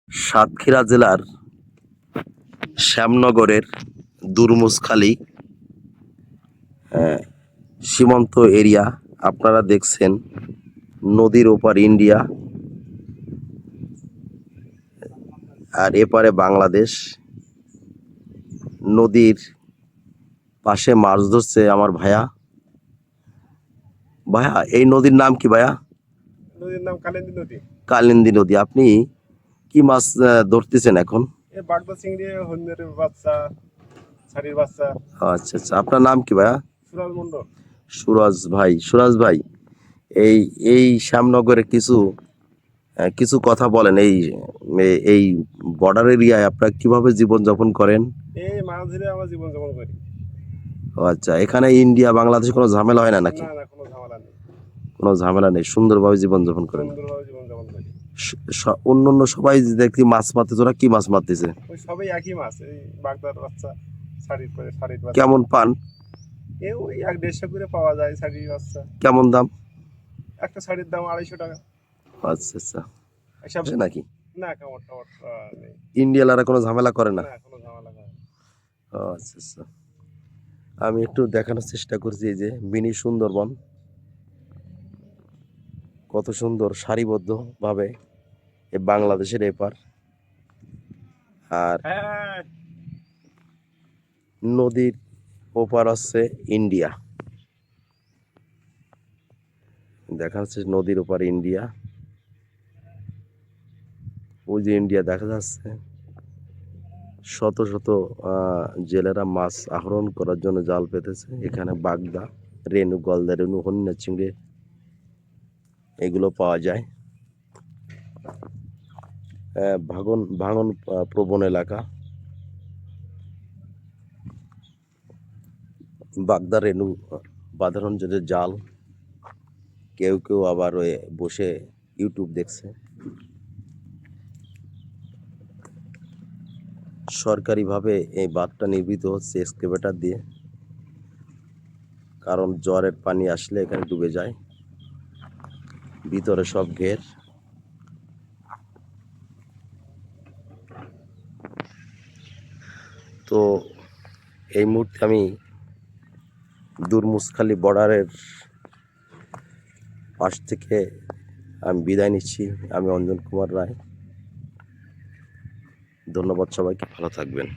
সাতক্ষীরা জেলার শ্যামনগরের দুরমুসখালী সীমান্ত এরিয়া। আপনারা দেখছেন নদীর ওপার ইন্ডিয়া আর এপারে বাংলাদেশ। নদীর পাশে মাছ ধরছে আমার ভাইয়া। ভাইয়া, এই নদীর নাম কি ভাইয়া? নদীর নাম কালিন্দী নদী। কালিন্দী নদী। আপনি কি মাছ ধরতেছেন এখন? এই বাগদা চিংড়ি, হন্যের বাচ্চা, ছাড়ির বাচ্চা। আচ্ছা আচ্ছা, আপনার নাম কি ভাইয়া? সুরাজ মন্ডল। সুরাজ ভাই। সুরাজ ভাই, এই এই শ্যামনগরে কিছু কথা বলেন। এই বর্ডার এরিয়ায় আপনারা কিভাবে জীবন যাপন করেন? এই মাছ ধরে আমরা জীবন যাপন করি। ও আচ্ছা, এখানে ইন্ডিয়া বাংলাদেশে কোনো ঝামেলা হয় না নাকি? না না, কোনো ঝামেলা নেই, কোনো ঝামেলা নেই, সুন্দরভাবে জীবন যাপন করেন। সুন্দরভাবে জীবন যাপন করি। অন্যান্য সবাই যে দেখি মাছ মারতেছে, ওরা কি মাছ মারতেছে? ওই সবই একই মাছ, এই বাগদার বাচ্চা, ছাড়ির বাচ্চা। কেমন পান? এই ওই 150 করে পাওয়া যায় ছাড়ির বাচ্চা। কেমন দাম? একটা ছাড়ির দাম 250 টাকা। আচ্ছা আচ্ছা, এসব নাকি না, কামড় টামড় নেই। ইন্ডিয়ালারা কোনো ঝামেলা করে না? না, কোনো ঝামেলা নেই। ও আচ্ছা আচ্ছা, আমি একটু দেখানোর চেষ্টা করছি এই যে মিনি সুন্দরবন, কত সুন্দর সারিবদ্ধ ভাবে বাংলাদেশের এপার আর হ্যাঁ, নদীর ওপার হচ্ছে ইন্ডিয়া। দেখা যাচ্ছে নদীর ওপার ইন্ডিয়া, ওই যে ইন্ডিয়া দেখা যাচ্ছে। শত শত জেলেরা মাছ আহরণ করার জন্য জাল পেতেছে। এখানে বাগদা, রেনু, গলদা রেনু, হন্যা চিংড়ি এগুলো পাওয়া যায়। ভাঙন প্রবণ এলাকা। বাগদা, রেনু বাঁধানোর জন্য জাল। কেউ কেউ আবার ওই বসে ইউটিউব দেখছে। সরকারিভাবে এই বাঁধটা নির্মিত হচ্ছে এক্সকেভেটর দিয়ে, কারণ জ্বরের পানি আসলে এখানে ডুবে যায়। ভিতরে সব ঘের। তো এই মুহূর্তে আমি দুরমুসখালী বর্ডারের পাশ থেকে আমি বিদায় নিচ্ছি। আমি অঞ্জন কুমার রায়। ধন্যবাদ সবাইকে, ভালো থাকবেন।